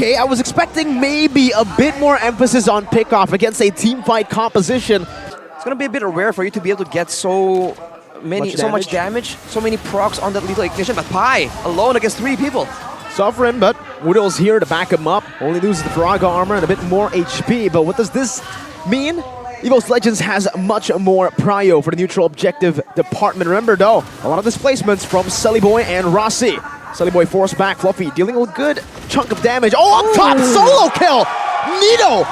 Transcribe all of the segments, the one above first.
okay. I was expecting maybe a bit more emphasis on pickoff against a team fight composition. It's gonna be a bit rare for you to be able to get so much damage, so many procs on that lethal ignition, but Pi alone against 3 people. Suffering, but Udo's here to back him up. Only loses the Faraga armor and a bit more HP, but what does this mean? Evos Legends has much more prio for the neutral objective department. Remember though, a lot of displacements from Sullyboy and Rossi. Sullyboy forced back Fluffy, dealing a good chunk of damage. Oh, up top, solo kill! Nito!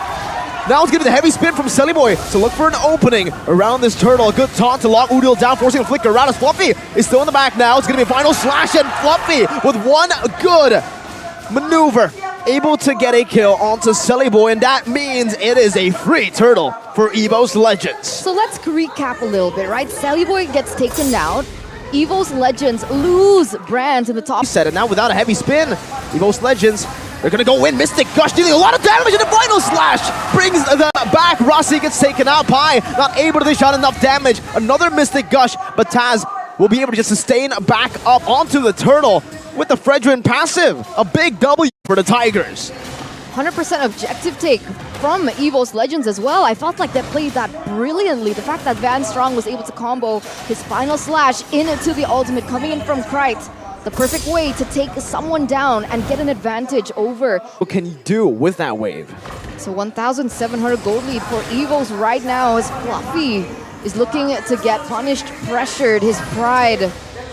Now it's getting the heavy spin from Sullyboy to look for an opening around this turtle. A good taunt to lock Udil down, forcing a flicker around as Fluffy is still in the back now. It's going to be a final slash, and Fluffy with one good maneuver able to get a kill onto Sullyboy, and that means it is a free turtle for Evos Legends. So let's recap a little bit, right? Sullyboy gets taken down. Evos Legends lose Brands in the top set, and now without a heavy spin, Evos Legends, they're gonna go in. Mystic Gush dealing a lot of damage, and the final slash brings the back. Rossi gets taken out. Pi not able to dish out enough damage. Another Mystic Gush, but Taz will be able to just sustain back up onto the turtle with the Fredrin passive. A big W for the Tigers. 100% objective take from Evos Legends as well. I felt like they played that brilliantly. The fact that Van Strong was able to combo his final slash into the ultimate coming in from Krite. The perfect way to take someone down and get an advantage over. What can you do with that wave? So 1,700 gold lead for Evos right now as Fluffy is looking to get punished, pressured. His pride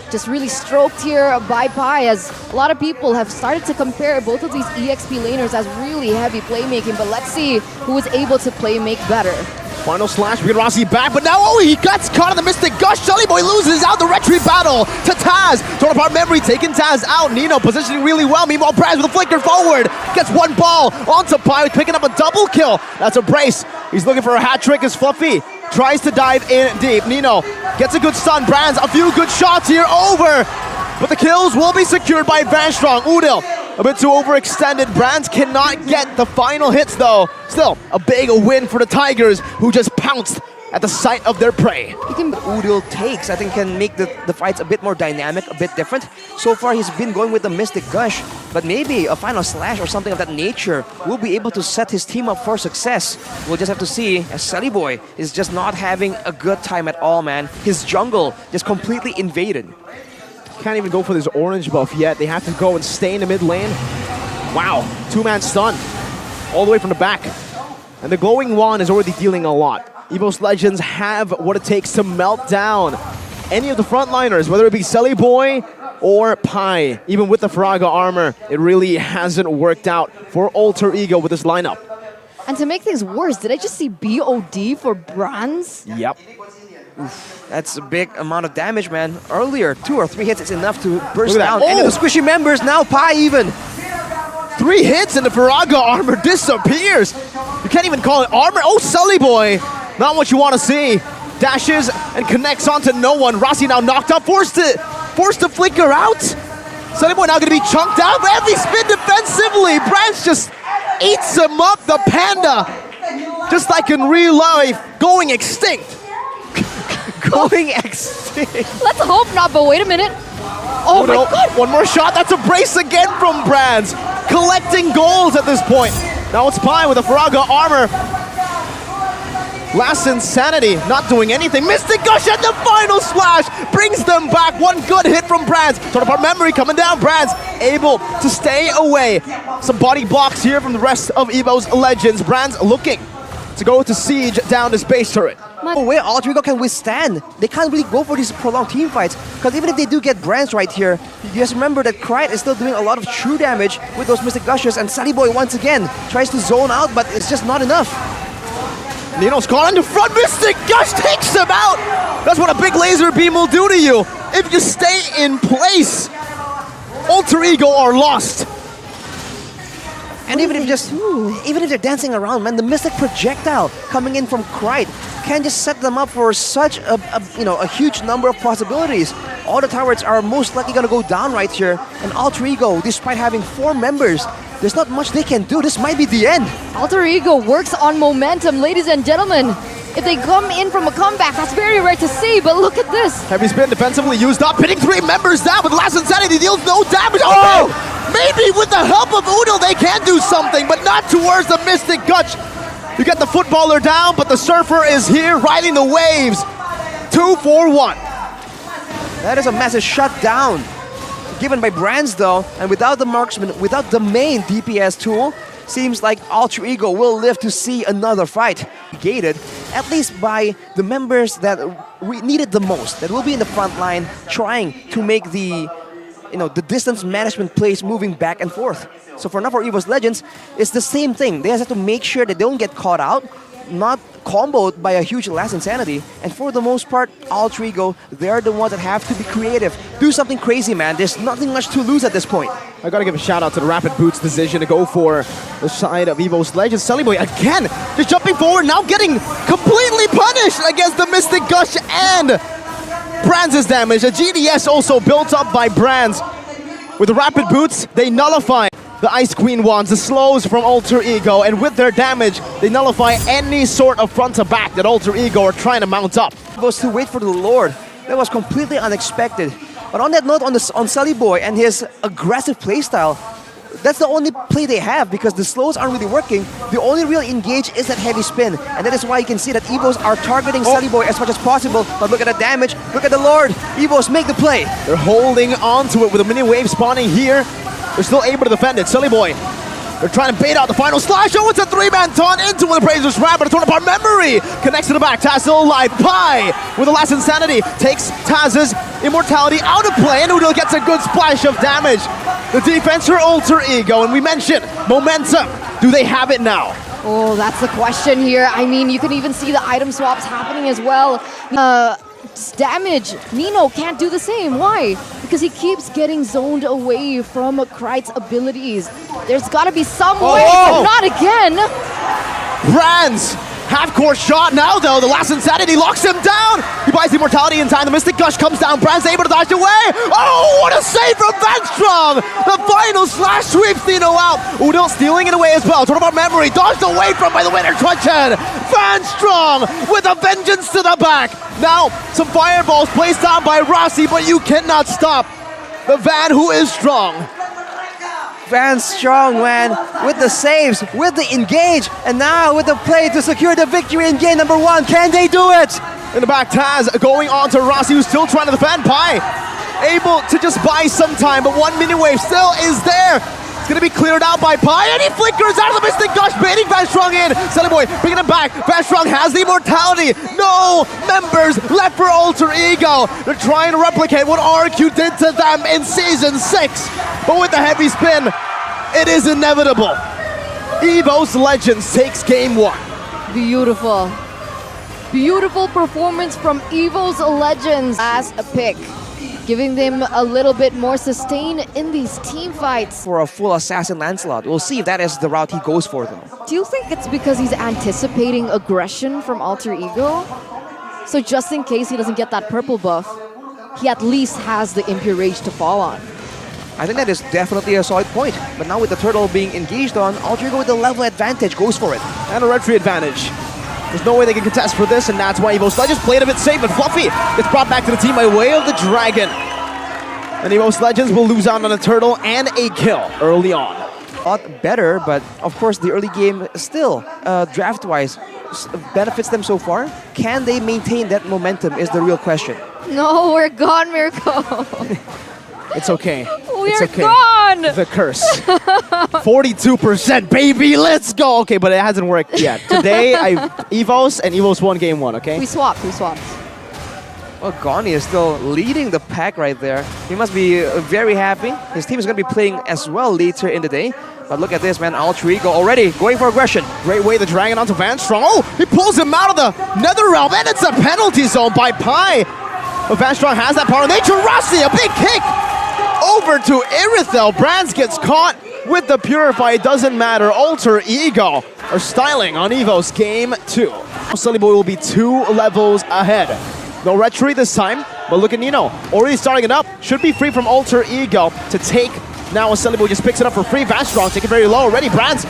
just really stroked here by Pi, as a lot of people have started to compare both of these EXP laners as really heavy playmaking, but let's see who is able to play make better. Final slash, we get Rossi back, but now he gets caught in the Mystic Gush. Sullyboy loses out the retreat battle to Taz. Torn apart memory, taking Taz out. Nino positioning really well. Meanwhile, Braz with a flicker forward. Gets one ball onto Pi, picking up a double kill. That's a brace. He's looking for a hat trick as Fluffy tries to dive in deep. Nino gets a good stun. Brands, a few good shots here over. But the kills will be secured by Van Strong. Udil, a bit too overextended. Brands cannot get the final hits though. Still, a big win for the Tigers, who just pounced at the sight of their prey. Udil takes, I think, can make the fights a bit more dynamic, a bit different. So far, he's been going with the Mystic Gush, but maybe a final slash or something of that nature will be able to set his team up for success. We'll just have to see, as Sullyboy is just not having a good time at all, man. His jungle just completely invaded. Can't even go for this orange buff yet. They have to go and stay in the mid lane. Wow, two-man stun all the way from the back. And the glowing wand is already dealing a lot. Evos Legends have what it takes to melt down any of the frontliners, whether it be Sullyboy or Pi. Even with the Faraga armor, it really hasn't worked out for Alter Ego with this lineup. And to make things worse, did I just see BOD for Brands? Yep. Oof, that's a big amount of damage, man. Earlier, 2 or 3 hits is enough to burst down any of the squishy members. Now Pi even. 3 hits and the Faraga armor disappears. You can't even call it armor. Oh, Sullyboy. Not what you want to see. Dashes and connects onto no one. Rossi now knocked up, forced to flicker out. Sullyboy now going to be chunked out. Heavy spin defensively. Branch just eats him up. The panda, just like in real life, going extinct. Going extinct. Let's hope not, but wait a minute. Oh my God. One more shot. That's a brace again from Brands. Collecting goals at this point. Now it's Pi with a Faraga armor. Last Insanity, not doing anything. Mystic Gush and the final slash brings them back. One good hit from Brands. Torn apart memory coming down. Brands able to stay away. Some body blocks here from the rest of Evos Legends. Brands looking to go to siege down this base turret. No way Alter Ego can withstand. They can't really go for these prolonged team fights, because even if they do get Brands right here, you just remember that Krite is still doing a lot of true damage with those Mystic Gushes, and Sullyboy once again tries to zone out, but it's just not enough. Nino's calling to front. Mystic Gush takes him out. That's what a big laser beam will do to you if you stay in place. Alter Ego are lost. And even if they're dancing around, man, the Mystic Projectile coming in from Krite can just set them up for such a huge number of possibilities. All the towers are most likely going to go down right here, and Alter Ego, despite having 4 members, there's not much they can do. This might be the end. Alter Ego works on momentum, ladies and gentlemen. If they come in from a comeback, that's very rare to see, but look at this. Heavy spin defensively used up, hitting 3 members down, but Last Insanity deals no damage. Oh! Maybe with the help of Uno, they can do something, but not towards the Mystic Gush. You get the footballer down, but the Surfer is here riding the waves. 2-4-1. That is a massive shutdown given by Brands though, and without the marksman, without the main DPS tool, seems like Alter Ego will live to see another fight. Gated, at least by the members that we needed the most, that will be in the front line, trying to make the the distance management plays moving back and forth. So for now for Evos Legends, it's the same thing. They just have to make sure they don't get caught out, not comboed by a huge last insanity. And for the most part, Alter Ego, they're the ones that have to be creative. Do something crazy, man. There's nothing much to lose at this point. I gotta give a shout out to the Rapid Boots decision to go for the side of Evos Legends. Sullyboy again, just jumping forward, now getting completely punished against the Mystic Gush and Brands' damage. A GDS also built up by Brands. With the Rapid Boots, they nullify the Ice Queen wands, the slows from Alter Ego, and with their damage, they nullify any sort of front to back that Alter Ego are trying to mount up. Was to wait for the Lord. That was completely unexpected. But on that note, on Sullyboy and his aggressive playstyle, that's the only play they have because the slows aren't really working. The only real engage is that heavy spin. And that is why you can see that Evos are targeting Sullyboy as much as possible. But look at the damage, look at the Lord. Evos make the play. They're holding on to it with a mini wave spawning here. They're still able to defend it. Sullyboy, they're trying to bait out the final slash. Oh, it's a three-man taunt into the Brazers Wrap, but a torn apart memory. Connects to the back. Taz still alive. Pi with the last insanity takes Taz's immortality out of play, and Udo gets a good splash of damage. The defense for Alter Ego, and we mentioned momentum. Do they have it now? Oh, that's the question here. I mean, you can even see the item swaps happening as well. Damage. Nino can't do the same. Why? Because he keeps getting zoned away from Krite's abilities. There's got to be some way, but not again. Brands, half-court shot now though. The last insanity locks him down. He buys the immortality in time. The Mystic Gush comes down. Brands able to dodge away. Oh, what a save from Van Strong. The final slash sweeps Nino out. Udo stealing it away as well. Turn about memory. Dodged away from by the winner, Truncheon. Van Strong with a vengeance to the back. Now, some fireballs placed down by Rossi, but you cannot stop the Van who is strong. Van Strong, man, with the saves, with the engage, and now with the play to secure the victory in game number 1. Can they do it? In the back, Taz going on to Rossi, who's still trying to defend. Pi able to just buy some time, but one mini wave still is there. It's going to be cleared out by Pi, and he flickers out of the Mystic Gush, baiting Van Strong in. Sullyboy bringing him back. Van Strong has the immortality. No members left for Alter Ego. They're trying to replicate what RQ did to them in Season 6. But with the heavy spin, it is inevitable. Evos Legends takes game 1. Beautiful. Beautiful performance from Evos Legends as a pick, giving them a little bit more sustain in these team fights. For a full Assassin Lancelot. We'll see if that is the route he goes for though. Do you think it's because he's anticipating aggression from Alter Ego? So just in case he doesn't get that purple buff, he at least has the Impure Rage to fall on. I think that is definitely a solid point. But now with the turtle being engaged on, Alter Ego with the level advantage goes for it. And a red tree advantage. There's no way they can contest for this, and that's why Evos Legends played a bit safe, but Fluffy gets brought back to the team by way of the Dragon. And Evos Legends will lose out on a turtle and a kill early on. A lot better, but of course the early game still, draft-wise, benefits them so far. Can they maintain that momentum is the real question. No, we're gone, Mirko. It's okay. We're it's okay. gone! The curse. 42%, baby, let's go! Okay, but it hasn't worked yet. Today, Evos and Evos won game 1, okay? We swapped. Well, Goni is still leading the pack right there. He must be very happy. His team is going to be playing as well later in the day. But look at this, man. Alter Ego already going for aggression. Great way, the Dragon onto Van Strong. Oh, he pulls him out of the Nether Realm, and it's a penalty zone by Pi. But Van Strong has that power. Nature Rossi, a big kick over to Irithel. Brands gets caught with the Purify. It doesn't matter. Alter Ego are styling on Evos game 2. Sullyboy will be 2 levels ahead. No retreat this time, but look at Nino. Already starting it up. Should be free from Alter Ego to take. Now Sullyboy just picks it up for free. Van Strong taking very low already. Brands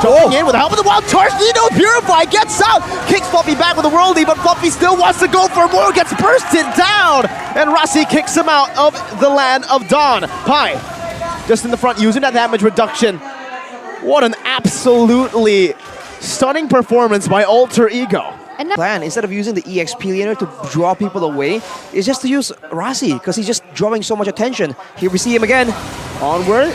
jumping in with the help of the wild charge. Nino Purify gets out. Kicks Fluffy back with a worldie, but Fluffy still wants to go for more. Gets bursted down. And Rossi kicks him out of the land of Dawn. Pi just in the front, using that damage reduction. What an absolutely stunning performance by Alter Ego. And now Plan, instead of using the EXP laner to draw people away, is just to use Rasi, because he's just drawing so much attention. Here we see him again. Onward,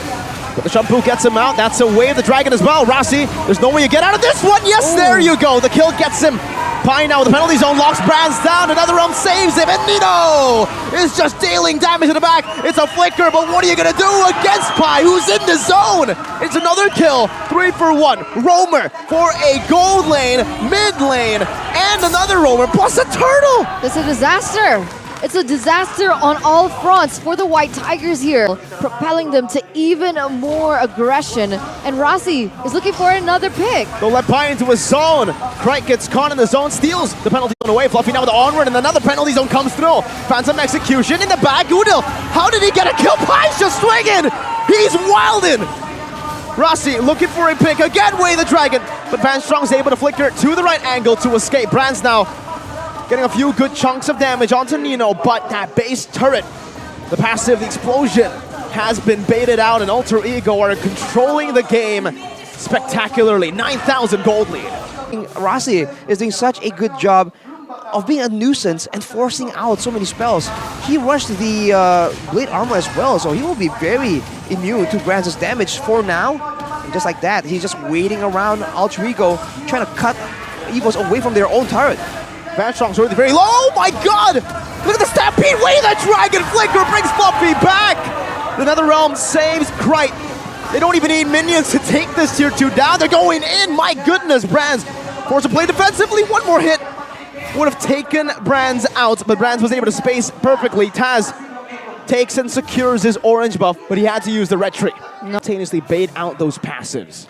but the shampoo gets him out. That's a wave, the dragon as well. Rasi, there's no way you get out of this one. Yes, there you go. The kill gets him. Pi now with the penalty zone locks Brands down. Another realm saves him, and Nino is just dealing damage in the back. It's a flicker, but what are you gonna do against Pi, who's in the zone? It's another kill, 3 for 1. Roamer for a gold lane, mid lane, and another roamer, plus a turtle. it's a disaster. It's a disaster on all fronts for the White Tigers here, propelling them to even more aggression. And Rasi is looking for another pick. They'll let Pi into his zone. Krike gets caught in the zone, steals the penalty zone away. Fluffy now with the onward, and another penalty zone comes through. Phantom execution in the back. Udil, how did he get a kill? Pi's just swinging. He's wildin'. Rasi looking for a pick. Again, Way the Dragon. But Van Strong's able to flicker to the right angle to escape. Brands now getting a few good chunks of damage onto Nino, but that base turret, the passive, the explosion, has been baited out, and Alter Ego are controlling the game spectacularly. 9,000 gold lead. Rasi is doing such a good job of being a nuisance and forcing out so many spells. He rushed the Blade Armor as well, so he will be very immune to Brands' damage for now. And just like that, he's just waiting around Alter Ego, trying to cut Evos away from their own turret. Van Strong's already very low. Oh my god! Look at the Stampede! Way the Dragon Flicker brings Fluffy back! The Netherrealm saves Krite. They don't even need minions to take this tier 2 down. They're going in! My goodness, Brands forced to play defensively. One more hit would have taken Brands out, but Brands was able to space perfectly. Taz takes and secures his orange buff, but he had to use the red tree. Simultaneously bait out those passives.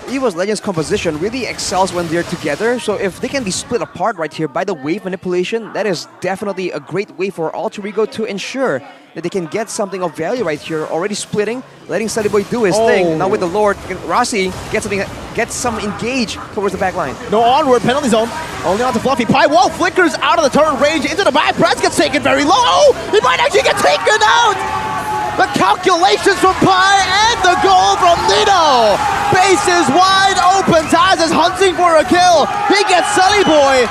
Evos Legends composition really excels when they're together, so if they can be split apart right here by the wave manipulation, that is definitely a great way for Alter Ego to ensure that they can get something of value right here. Already splitting, letting Sullyboy do his thing. Now with the Lord, Rasi gets some engage towards the back line. No onward, penalty zone. Only on to Fluffy. Pi, whoa, flickers out of the turret range into the back. Brands gets taken very low. He might actually get taken out. The calculations from Pi and the goal from Nino. Base is wide open. Taz is hunting for a kill. He gets Sullyboy,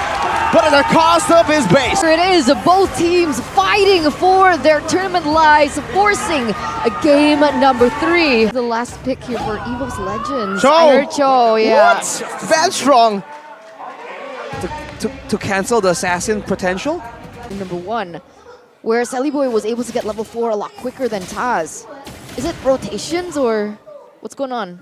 but at the cost of his base. Here it is, both teams fighting for their tournament lives, forcing a game number 3. The last pick here for Evos Legends. Cho. I heard Cho, yeah. What? Van Strong. To cancel the assassin potential? Number 1, where Sullyboy was able to get level 4 a lot quicker than Taz. Is it rotations or what's going on?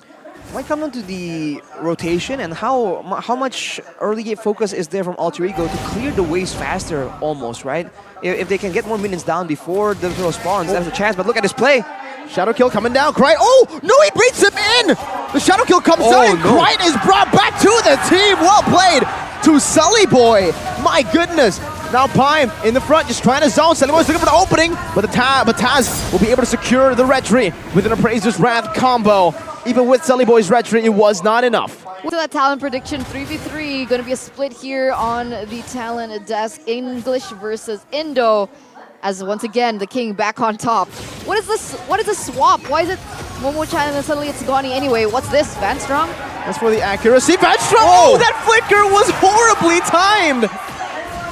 Might come down to the rotation and how much early game focus is there from Alter Ego to clear the waves faster almost, right? If they can get more minions down before the turtle spawns, that's a chance, but look at this play. Shadow kill coming down. Krite. Oh, no, he beats him in. The shadow kill comes out and Krite is brought back to the team. Well played to Sullyboy. My goodness. Now Pi in the front, just trying to zone. Sullyboy's looking for the opening, but Taz will be able to secure the red tree with an Appraiser's Wrath combo. Even with Sullyboy's red tree, it was not enough. With that talent prediction, 3v3, going to be a split here on the talent desk. English versus Indo, as once again, the king back on top. What is this? What is this swap? Why is it Momo-chan and then suddenly it's Goni anyway? What's this, Van Strong? That's for the accuracy. Van Strong! Oh, that flicker was horribly timed!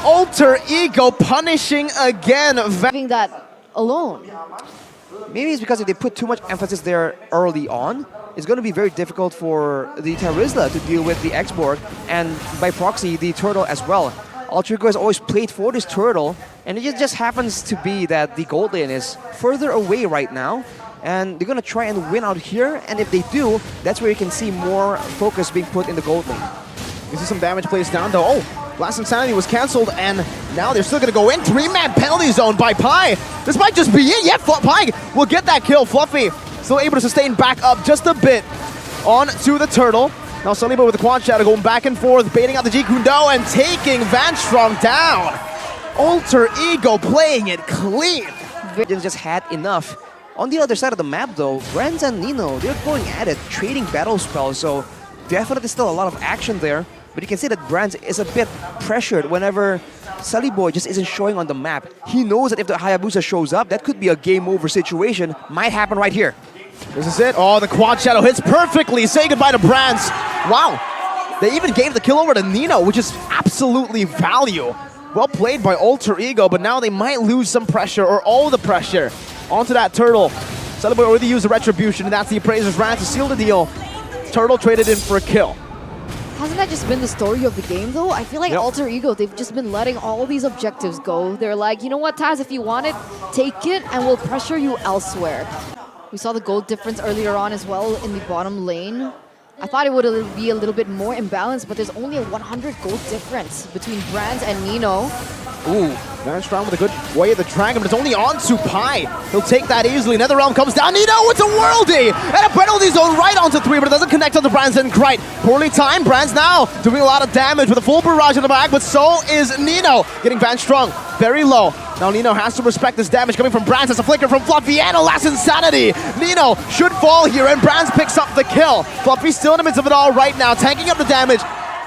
Alter Ego punishing again. Having that alone. Maybe it's because if they put too much emphasis there early on, it's going to be very difficult for the Terizla to deal with the X-Borg and by proxy the turtle as well. Alter Ego has always played for this turtle, and it just happens to be that the gold lane is further away right now, and they're going to try and win out here, and if they do, that's where you can see more focus being put in the gold lane. You see some damage placed down though. Oh, Blast Insanity was cancelled, and now they're still going to go in. 3-man penalty zone by Pi. This might just be it. Yeah, Pi will get that kill. Fluffy still able to sustain back up just a bit on to the turtle. Now Sullyboy with the Quad Shadow going back and forth, baiting out the Jeet Kune Do and taking Van Strong down. Alter Ego playing it clean. Legends just had enough. On the other side of the map though, Brands and Nino, they're going at it, trading battle spells, so definitely still a lot of action there. But you can see that Brands is a bit pressured whenever Sullyboy just isn't showing on the map. He knows that if the Hayabusa shows up, that could be a game over situation. Might happen right here. This is it. Oh, the quad shadow hits perfectly. Say goodbye to Brands. Wow. They even gave the kill over to Nino, which is absolutely value. Well played by Alter Ego, but now they might lose some pressure or all the pressure onto that Turtle. Celebrate already used the Retribution, and that's the Appraiser's Rant to seal the deal. Turtle traded in for a kill. Hasn't that just been the story of the game, though? I feel like Alter Ego, they've just been letting all these objectives go. They're like, you know what, Taz, if you want it, take it, and we'll pressure you elsewhere. We saw the gold difference earlier on as well in the bottom lane. I thought it would be a little bit more imbalanced, but there's only a 100 gold difference between Brands and Nino. Ooh, Van Strong with a good way of the Dragon, but it's only on to Pi. He'll take that easily. NetherRealm comes down. Nino, it's a worldie! And a penalty zone right onto 3, but it doesn't connect onto Brands and Krite. Poorly timed. Brands now doing a lot of damage with a full barrage in the back, but so is Nino. Getting Van Strong very low. Now Nino has to respect this damage coming from Brands. That's a flicker from Fluffy and a last insanity. Nino should fall here, and Brands picks up the kill. Fluffy's still in the midst of it all right now, tanking up the damage.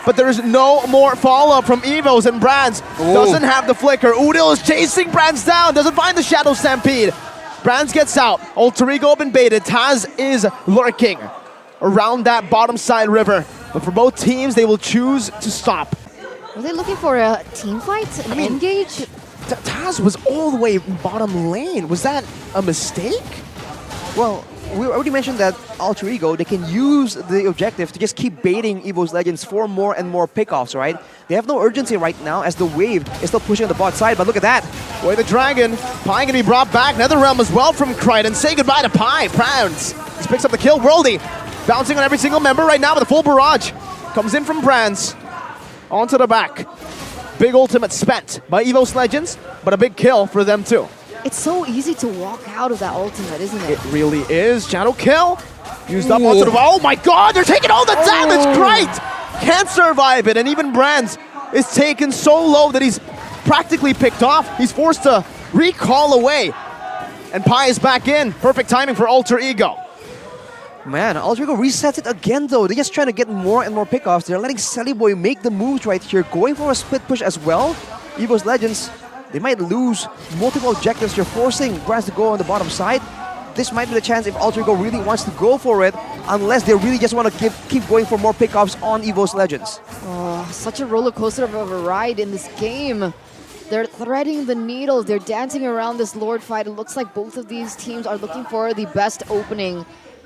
But there is no more follow-up from Evos, and Brands doesn't have the flicker. Udil is chasing Brands down, doesn't find the Shadow Stampede. Brands gets out. Alter Ego been baited. Taz is lurking around that bottom side river. But for both teams, they will choose to stop. Were they looking for a team fight, an engage? Taz was all the way bottom lane. Was that a mistake? Well, we already mentioned that Alter Ego, they can use the objective to just keep baiting Evos Legends for more and more pickoffs, right? They have no urgency right now as the wave is still pushing on the bot side, but look at that. Boy, the Dragon. Pi can be brought back. NetherRealm as well from Krite, and say goodbye to Pi. Brands just picks up the kill. Worldy bouncing on every single member right now with a full barrage. Comes in from Brands. Onto the back. Big ultimate spent by Evos Legends, but a big kill for them too. It's so easy to walk out of that ultimate, isn't it? It really is. Shadow kill. Used up onto the... Oh my god, they're taking all the damage! Great! Can't survive it, and even Brands is taken so low that he's practically picked off. He's forced to recall away. And Pi is back in. Perfect timing for Alter Ego. Man, Alter Ego resets it again though. They're just trying to get more and more pickoffs. They're letting Sellyboy make the moves right here, going for a split push as well. Evos Legends, they might lose multiple objectives. You're forcing Brands to go on the bottom side. This might be the chance if Alter Ego really wants to go for it, unless they really just want to keep going for more pickoffs on Evos Legends. Oh, such a roller coaster of a ride in this game. They're threading the needle. They're dancing around this Lord fight. It looks like both of these teams are looking for the best opening.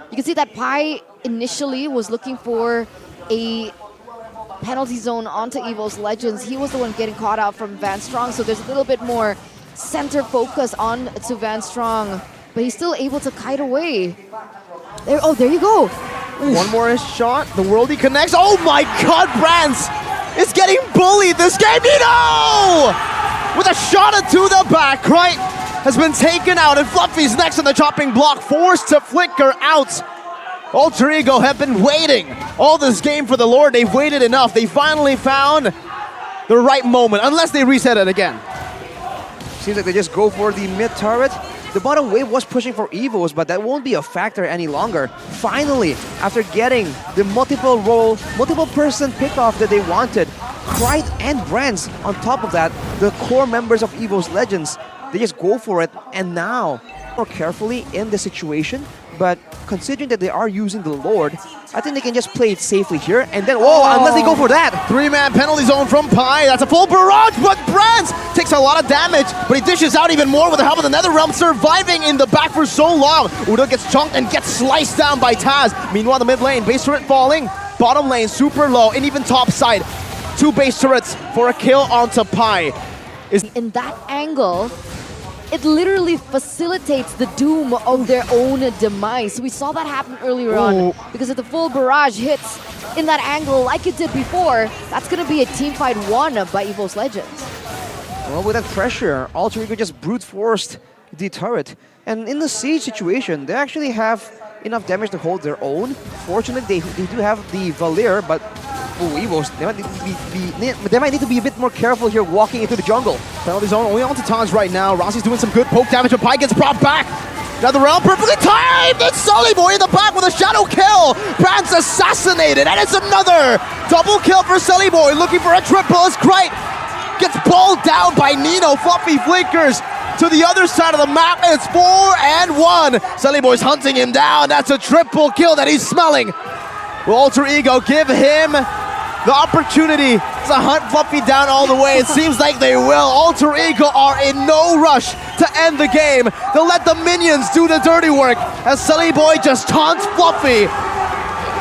You can see that Pi initially was looking for a penalty zone onto Evos Legends. He was the one getting caught out from Van Strong, so there's a little bit more center focus on to Van Strong, but he's still able to kite away. There you go. One more shot. The worldie connects. Oh my god, Brands is getting bullied this game. Nino! With a shot into the back, right? Has been taken out, and Fluffy's next on the chopping block, forced to flicker out. Alter Ego have been waiting all this game for the Lord. They've waited enough. They finally found the right moment, unless they reset it again. Seems like they just go for the mid turret. The bottom wave was pushing for Evos, but that won't be a factor any longer. Finally, after getting the multiple person pickoff that they wanted, Krite and Brands on top of that, the core members of Evos Legends, they just go for it, and now more carefully in the situation. But considering that they are using the Lord, I think they can just play it safely here. And then, unless they go for that. 3-man penalty zone from Pi. That's a full barrage, but Brands takes a lot of damage, but he dishes out even more with the help of the NetherRealm, surviving in the back for so long. Udo gets chunked and gets sliced down by Taz. Meanwhile, the mid lane, base turret falling. Bottom lane, super low, and even top side. 2 base turrets for a kill onto Pi. In that angle, it literally facilitates the doom of their own demise. We saw that happen earlier on, because if the full barrage hits in that angle like it did before, that's going to be a team fight won by Evos Legends. Well, with that pressure, Alter Ego just brute forced the turret. And in the siege situation, they actually have enough damage to hold their own. Fortunately, they do have the Valir, but Evos, they might need to be a bit more careful here walking into the jungle. Penalty zone only onto Taz right now. Rossi's doing some good poke damage, but Pi gets brought back. NetherRealm perfectly timed! It's Sellyboy in the back with a shadow kill! Brands assassinated, and it's another double kill for Sellyboy, looking for a triple as Krite gets balled down by Nino. Fluffy flickers. to the other side of the map, and it's 4-1. Sullyboy's hunting him down. That's a triple kill that he's smelling. Will Alter Ego give him the opportunity to hunt Fluffy down all the way? It seems like they will. Alter Ego are in no rush to end the game. They'll let the minions do the dirty work as Sullyboy just taunts Fluffy.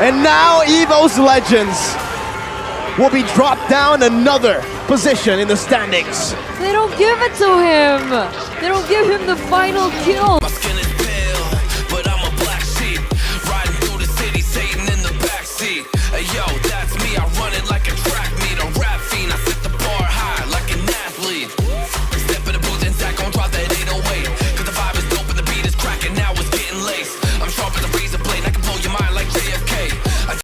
And now Evos Legends will be dropped down another position in the standings. They don't give it to him. They don't give him the final kill.